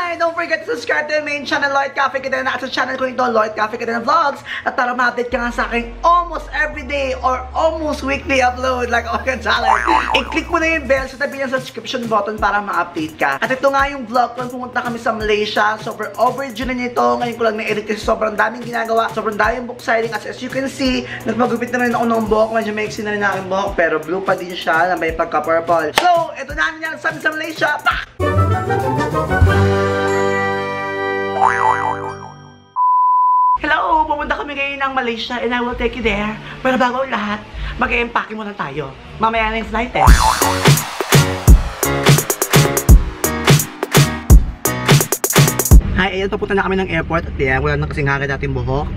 Hi! Don't forget to subscribe to the main channel, Lloyd Cafe Cadena, at sa channel ko ito, Lloyd Cafe Cadena Vlogs. At para ma-update ka nga sa akin almost everyday or almost weekly upload like Okan Challenge. I-click mo na yung bell sa tabi ng subscription button para ma-update ka. At ito nga yung vlog ko, pumunta kami sa Malaysia. Super overdue na nito. Ngayon ko lang na-edit kasi sobrang daming ginagawa. Sobrang daming book signing. As you can see, nagmagupit na rin ako ng buhok. Medyo maiksi na rin aking buhok. Pero blue pa din siya na may pagka-purple. So, ito na yan sa Malaysia. Hello! Pumunta kami ngayon ng Malaysia and I will take you there. Pero bago ang lahat, mag-e-empake muna tayo. Mamaya na yung flight eh. Hi, ayan, papunta na kami ng airport at yan, wala na kasing hagad natin buhok.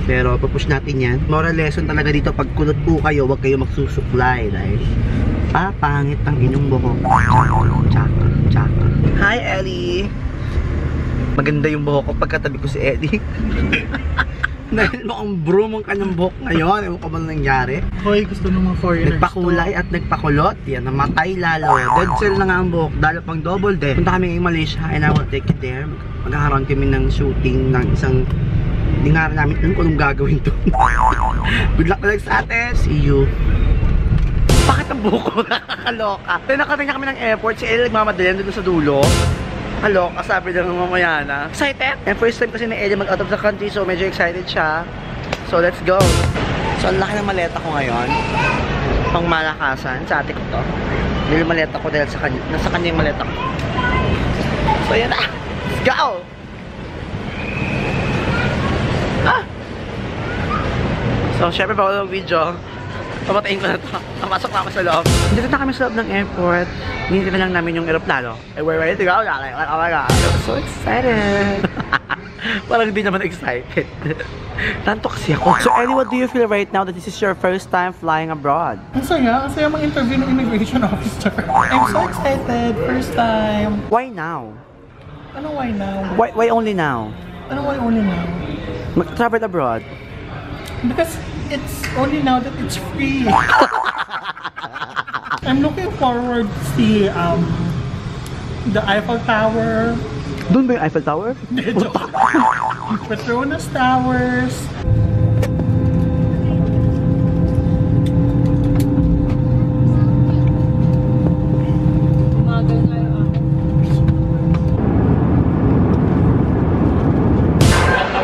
Pero pupush natin yan. Moral lesson talaga dito, pag kulot po kayo, huwag kayo magsusuklay. Dahil pangit ang inyong buhok. Tsaka, tsaka. Hi, Ellie! Maganda yung buhok ko pagkatabi ko si Eddie. Dahil mukhang broom ang kanyang buhok ngayon. Ewan ko ba nangyari? Hoy, gusto ng mga foreigners. Nagpakulay at nagpakulot. Yan, namatay lalo. Dead cell na nga ang buhok. Dalo pang double dead. Punta kami ngayong Malaysia and I will take you there. Magkakaroon kami ng shooting ng isang... Hindi nga rin namin kung anong gagawin to. Good luck na lang sa atin. See you. Bakit ang buhok ko nakakaloka? Then nakating kami ng airport. Si Ellie nagmamadali doon sa dulo. Hello, kasabi lang ng mamaya na. Excited? And first time kasi na Ellie mag out of the country, so medyo excited siya. So let's go. So ang laki ng maleta ko ngayon. Pang malakasan. Sa ate ko to. Dahil maleta ko dahil sa kanya. Nasa kanya yung maleta ko. So yan na. Let's go! Ah! So syempre bago ng video, pamatayin ko na ito. Napasok na ako sa loob. Dito na kami sa loob ng airport. Hinintay na lang namin yung aeroplano. And we're ready to go. Like, oh my God. I'm so excited. Parang hindi naman excited. Tanto kasi ako. So Ellie, what do you feel right now that this is your first time flying abroad? Ang saya. Ang saya mag-interview ng immigration officer. I'm so excited. First time. Why now? Ano why now? Why only now? Ano why only now? Mag-travel abroad? Because it's only now that it's free. I'm looking forward to see the Eiffel Tower. Doon ba yung Eiffel Tower? Petronas Towers.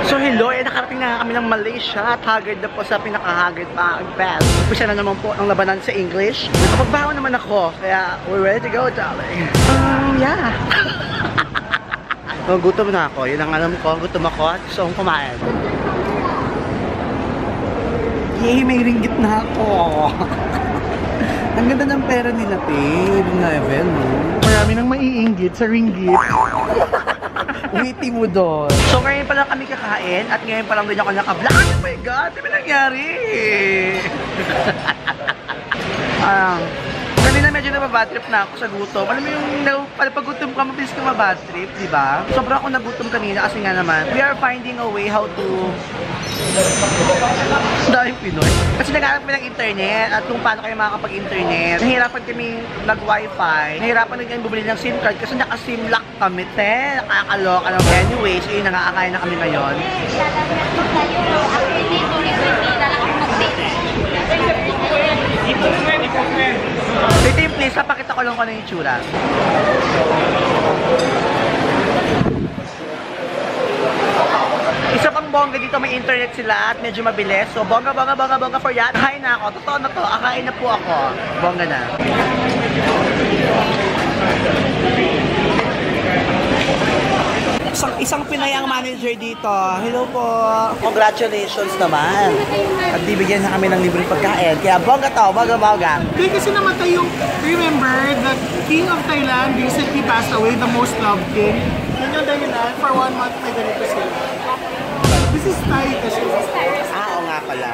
So hello, nakarating na kami ng Malaysia at haggard na po sa pinaka-haggard pa ang bell. Umpisa na naman po ang labanan sa English. Nakapagbaho naman ako, kaya we're ready to go, darling. Yeah. So, gutom na ako. Yun ang alam ko. Gutom ako at gusto kong kumain. Yay, may ringgit na ako. Ang ganda ng pera nila, te. Ibang level, no? Marami nang maiinggit sa ringgit. Witty mo doon. So, ngayon pa lang kami kakain at ngayon pa lang din ako naka-vlog. Oh my God! Ano ba nangyari? Kanina medyo nababad trip na ako sa gutom. Alam mo yung pag gutom ka, mabilis ka mabad trip, di ba? Sobrang ako nagutom kanina kasi nga naman, we are finding a way how to... Daming Pinoy. Kasi naghanap kami ng internet at kung paano kayo makakapag-internet. Nahihirapan kami nag-wifi. Nahihirapan din kami bumili ng SIM card kasi naka-SIM lock kami, te. Nakakaloka lang. Anyway, so yun, nakakain na kami ngayon. Wait, please, papakita ko lang kung ano yung tsura. Isa pang bongga dito, may internet sila at medyo mabilis. So, bongga for yan. Kain na ako. Totoo na to. Akain na po ako. Bongga na. Isang Pinay ang manager dito. Hello po. Congratulations naman. At bibigyan na kami ng libreng pagkain. Kaya bongga to. Bongga. Hindi kasi namatay yung, remember, the King of Thailand recently passed away, the most loved king. Yun yung dahilan, for 1 month may ganito sila. This is Thai kasi. Oo nga pala.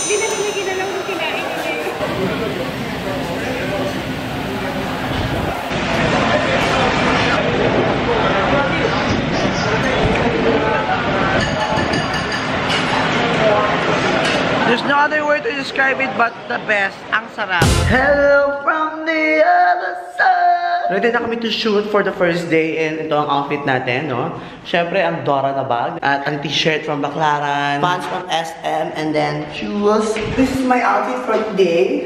Dinamigin na lang yung kinain niya. There's no other word to describe it but the best. Ang sarap. Hello from the other side. Ready na kami to shoot for the first day and ito ang outfit natin, no? Siyempre, ang Dora na bag at ang t-shirt from Baclaran, pants from SM, and then shoes. This is my outfit for today.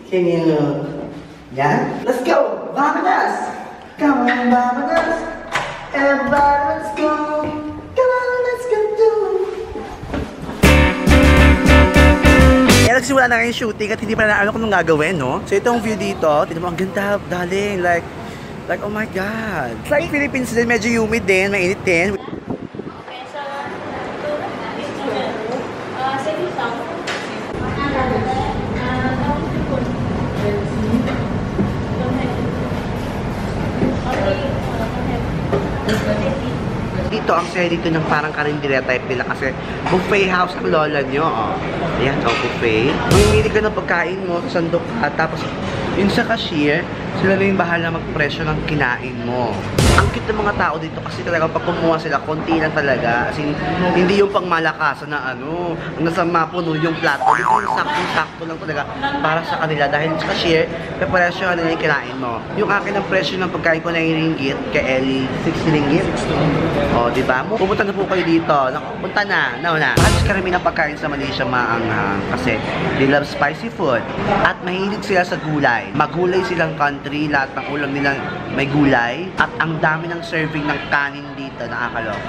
Can you look? Yan. Let's go! Vamonos! Come on, vamonos! Everybody, let's go! Come on, let's go do! Nagsimula na ngayon shooting at hindi pa na alam kung anong gagawin, no? So itong view dito, tignan mo, ang ganda, darling, like, oh my God. It's like Philippines din, medyo humid din, mainit din. Okay, so, second song. Dito, ang saya dito ng parang karindira type nila kasi buffet house ang lola nyo, oh. Ayan, oh, buffet. Mamimili ka ng pagkain mo, sandok ka, tapos yun sa cashier, sila na yung bahala magpresyo ng kinain mo. Ang cute ng mga tao dito kasi talaga pag kumuha sila, konti lang talaga. As in, hindi yung pangmalakasan na ano, ang nasa mapuno yung plato. Dito yung sakto-sakto lang talaga para sa kanila. Dahil sa cashier, presyo nila yung kinain mo. Yung akin ang presyo ng pagkain ko na yung ringgit, kay Ellie, 60 ringgit. O, diba? Pupunta na po kayo dito. Punta na, nauna. Halos karami ng pagkain sa Malaysia maanghang kasi they love spicy food. At mahilig sila sa gulay. Magulay silang country, lahat ng ulam nila may gulay. At ang dami ng serving ng kanin dito, nakakaloka.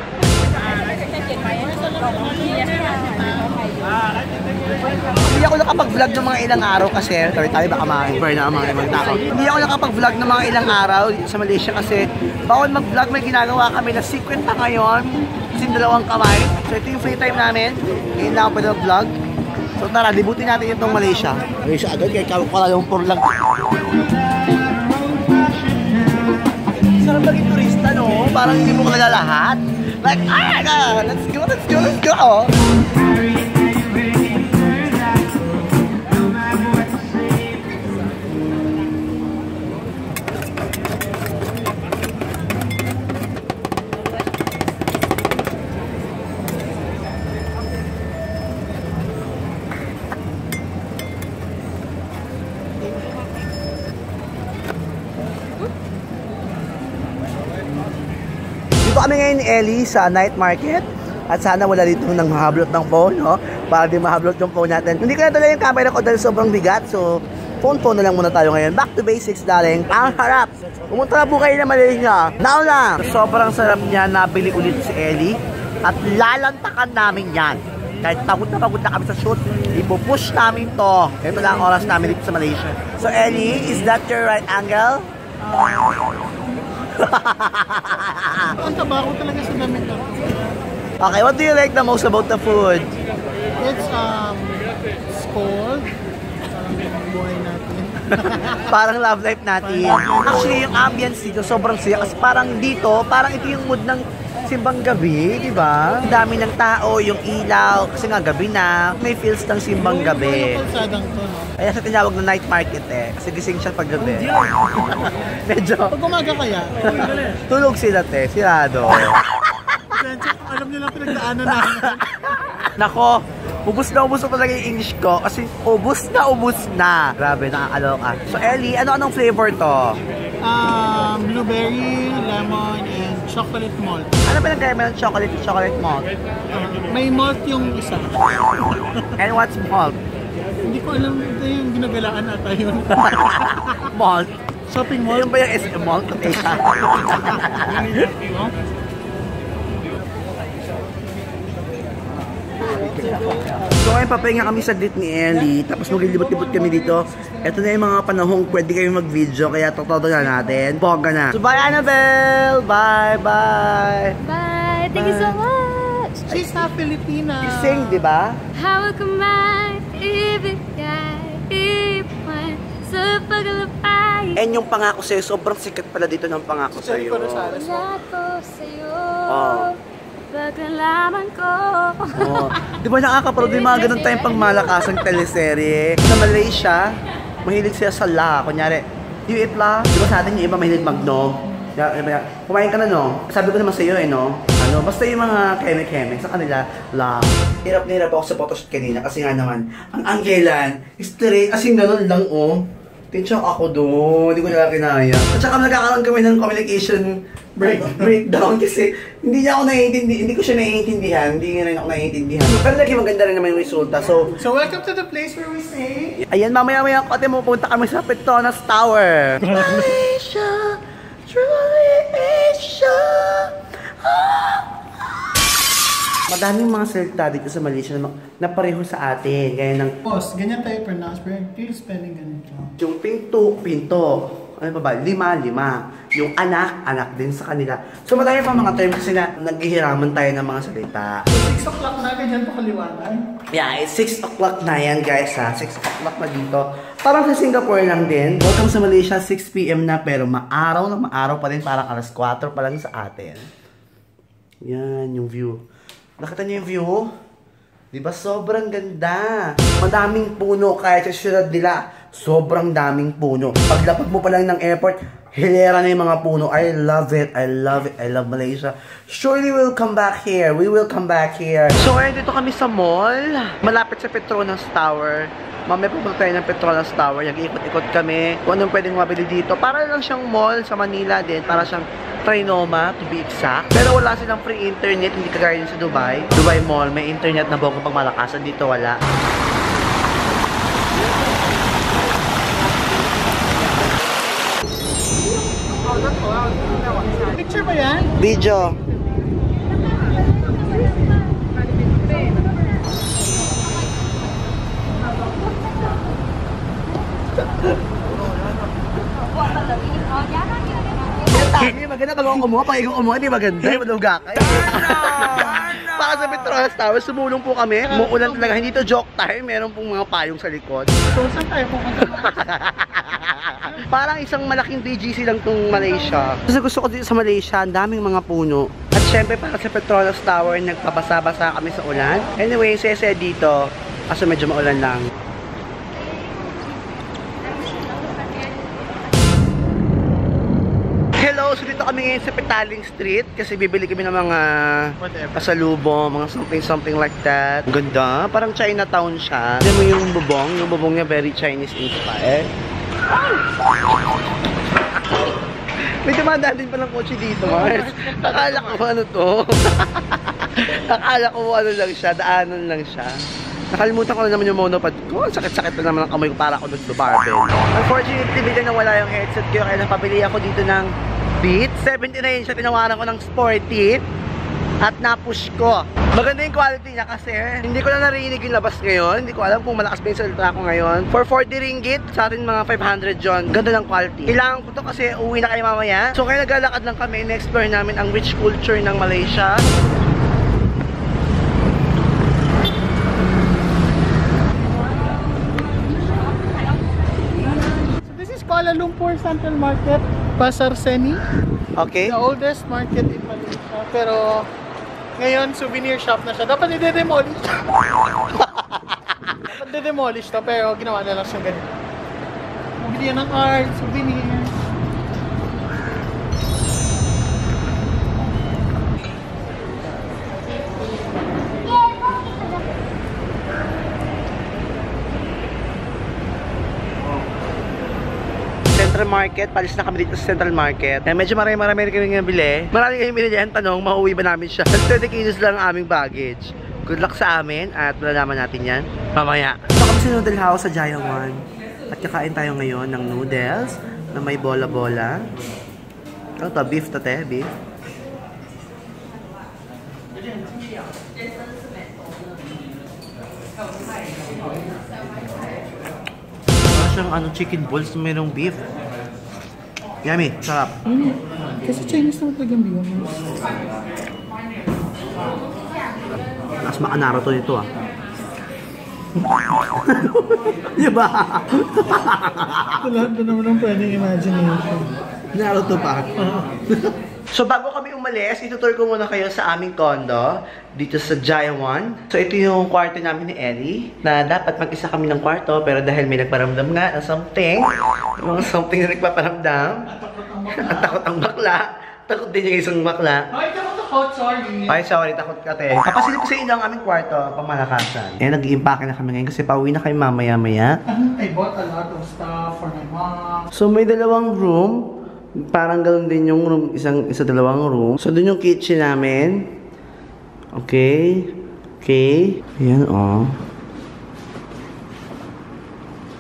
Hindi ako nakapag-vlog ng mga ilang araw kasi, sorry tayo baka ma-burn na ang mga ibang tao. Hindi ako nakapag-vlog ng mga ilang araw dito sa Malaysia kasi bawal mag-vlog, may ginagawa kami na secret pa ngayon, kasi dalawang kamay. So ito yung free time namin, ngayon lang ako pwede mag-vlog. So tara, libutin natin itong Malaysia. Malaysia agad, kaya Kuala Lumpur lang. Sarap maging turista, no? Parang hindi mo kalala lahat. Like, oh my God, let's go, let's go, let's go! Dito kami ngayon ni Ellie sa night market at sana wala dito nang mahablot ng phone, no? Para di mahablot yung phone natin. Hindi ko nadala yung camera ko dahil sobrang bigat, so phone na lang muna tayo ngayon. Back to basics, darling. Ang harap! Pumunta na po kayo na Malaysia. Now na! Sobrang sarap niya, nabili ulit si Ellie at lalantakan namin yan. Kahit pagod na kami sa shoot, ipupush namin to. Ito lang ang oras namin dito sa Malaysia. So Ellie, is that your right angle? Ang taba ko talaga sa damit ko. Okay, what do you like the most about the food? It's cold. Buhay natin. Parang love life natin. Actually, yung ambience dito sobrang saya kasi parang dito, parang ito yung mood ng simbang gabi, di ba? Ang dami ng tao, yung ilaw, kasi nga gabi na, may feels ng simbang gabi. Yung kalsadang to, no? Kaya sa tinawag na night market kasi gising siya pag gabi. Medyo. Pag umaga kaya? Tulog sila sirado. Alam niyo lang pinagdaanan namin. Nako, ubus na talaga yung English ko kasi ubus na. Grabe, nakakaloka. So Ellie, anong flavor to? Blueberry, lemon, and chocolate malt. Ano ba nagkaya ng chocolate malt? May malt yung isa. And what's malt? Hindi ko alam, ito yung ginagalaan ata yun. Malt? Shopping mall? Yung ba yung SM malt? So ngayon papahinga kami saglit ni Ellie, tapos maglilibot-libot kami dito. Ito na yung mga panahong pwede kayo mag-video, kaya totodo na natin. Bongga na. So bye Annabelle! Bye! Bye! Bye! Thank you so much! She's half Filipina. You sing, di ba? How come I ibigay sa paglalapay? And yung pangako sa'yo, sobrang sikat pala dito ng pangako sa'yo. Wala ko sa'yo. Oh. Pagkalaman ko. Oh. Di ba nakakapanood yung mga ganun tayong pangmalakasang teleserye? Sa Malaysia, mahilig sila sa la. Kunyari, you eat la? Di ba sa atin yung iba mahilig mag-no? Kumain ka na no? Sabi ko naman sa'yo no? Basta yung mga keme-keme, sa kanila, la. Hirap na hirap ako sa photoshoot kanina kasi nga naman, ang anggelan, straight, as in ganun lang oh. Tinchok ako doon, hindi ko nila kinaya. At saka nagkakaroon kami ng communication breakdown kasi hindi niya ako naiintindihan, hindi ko siya naiintindihan, hindi niya rin ako naiintindihan. Pero naging maganda rin naman yung resulta. So welcome to the place where we stay. Ayan, mamaya-maya kote mo punta kami sa Petronas Tower. Malaysia, truly Asia. Madaming mga salita dito sa Malaysia na pareho sa atin. Gaya ng Boss, ganyan tayo pronounce, pero yung spelling ganito. yung pinto. Ano ba? Lima. Yung anak din sa kanila. So madami pa mga terms kasi na naghihiraman tayo ng mga salita. So 6 o'clock na, ganyan pa kaliwanag. Yeah, it's 6 o'clock na yan guys ha. 6 o'clock na dito. Parang sa Singapore lang din. Welcome sa Malaysia, 6 PM na pero maaraw pa rin. Parang alas 4 pa lang sa atin. Yan yung view. Nakita niyo yung view? Diba sobrang ganda? Madaming puno kahit sa syudad nila. Sobrang daming puno. Paglapag mo pa lang ng airport, hilera na yung mga puno. I love it. I love Malaysia. Surely we'll come back here. We will come back here. So ngayon dito kami sa mall. Malapit sa Petronas Tower. Mamaya pupunta tayo ng Petronas Tower. Nag-ikot-ikot kami. Kung anong pwedeng mabili dito. Para lang siyang mall sa Manila din. Para siyang Trinoma, to be exact. Pero wala silang free internet. Hindi kagaya din sa Dubai. Dubai Mall, may internet na bonggang pagmalakasan. Dito wala. Picture ba yan? Video. Hindi maganda pag ako kumuha, pag ikaw kumuha, di maganda, maluga kayo. Para sa Petronas Tower, sumulong po kami. Muulan talaga, hindi to joke time, meron pong mga payong sa likod. So saan tayo pupunta? Parang isang malaking BGC lang tong Malaysia. Kasi gusto ko dito sa Malaysia, ang daming mga puno. At syempre para sa Petronas Tower, nagpabasa-basa kami sa ulan. Anyway, sese dito, kaso medyo maulan lang. Hello, so dito kami ngayon sa Petaling Street kasi bibili kami ng mga pasalubong, mga something like that. Ganda, parang Chinatown siya. Alam mo yung bubong niya very Chinese inspired. May dumadaan din palang kotse dito, Mars. Akala ko ano to. Akala ko ano lang siya, daanan lang siya. Nakalimutan ko na naman yung monopod ko. Sakit-sakit na naman ang kamay ko para ako nag-barbell. Unfortunately, bigla na wala yung headset ko. Kaya napabili ako dito ng Beats. 79 siya, tinawaran ko ng Sporty. At na-push ko. Maganda yung quality niya kasi hindi ko na narinig yung labas ngayon. Hindi ko alam kung malakas ba yung salita ko ngayon. For 40 ringgit, sa atin mga 500 yun. Ganda ng quality. Kailangan ko to kasi uwi na kayo mamaya. So kaya naglalakad lang kami, in-explore namin ang rich culture ng Malaysia. Kuala Lumpur Central Market, Pasar Seni. Okay. The oldest market in Malaysia. Pero ngayon, souvenir shop na siya. Dapat i-demolish. Dapat i-demolish to, pero ginawa na lang siya ganito. Mabili yan ng art, souvenir. Central Market, palis na kami dito sa Central Market. Medyo marami kami nabili. Marami kami binili. Ang tanong, mauwi ba namin siya? 30 kilos lang ang aming baggage. Good luck sa amin at malalaman natin yan mamaya. Ito kami sa Noodle House sa Jaya One. At kakain tayo ngayon ng noodles na may bola-bola. Ano to? Beef to te? Beef? Siyang chicken balls na mayroong beef. Yummy, sarap. Kasi Chinese naman talagang biwan mo. Mas makanaro to nito ah. Diba? Lahat na naman ang pwedeng imagination. Naruto pa. So bago kami umalis, itutur ko muna kayo sa aming condo dito sa Jaya One. So ito yung kwarto namin ni Ellie na dapat mag-isa kami ng kwarto pero dahil may nagparamdam nga na something na nagpaparamdam at takot ang bakla. Takot din yung isang bakla. Hoy, takot ako! takot, sorry. Ay, sorry, takot ka, te. Kapasilip ko sa inyo ang aming kwarto, pamalakasan. Eh, nag-iimpake na kami ngayon kasi pauwi na kayo mamaya-maya. I bought a lot of stuff for my mom. So, may dalawang room. Parang ganoon din yung room, dalawang room. So, dun yung kitchen namin. Okay. Okay. Ayan, oh.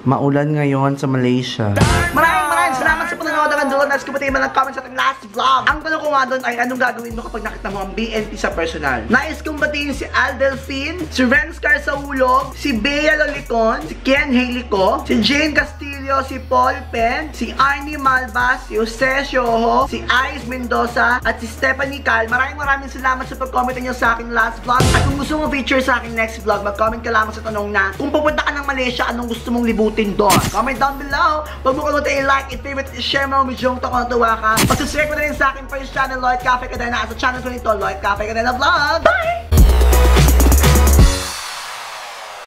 Maulan ngayon sa Malaysia. Maraming salamat sa panonood ng doon. Nais ko pati man comment sa ating last vlog. Ang tanong ko nga doon ay anong gagawin mo kapag nakita mo ang BNT sa personal. Nais kong batiin si Al Delfin, si Renscar Saulog, si Bea Lolicon, si Ken Helico, si Jane Castillo, si Paul Pen, si Arnie Malvas, si Jose Sioho, si Ice Mendoza, at si Stephanie Cal. Maraming salamat sa pag-comment niyo sa aking last vlog. At kung gusto mo feature sa aking next vlog, mag-comment ka lamang sa tanong na kung pupunta ka ng Malaysia, anong gusto mong libutin doon? Comment down below. Huwag mo kalimutan i-like, i-favorite, i-share mo, medyo kung natuwa ka. Pag-subscribe mo na rin sa aking first channel, Lloyd Cafe Cadena. At sa channel ko nito, Lloyd Cafe Cadena Vlog. Bye!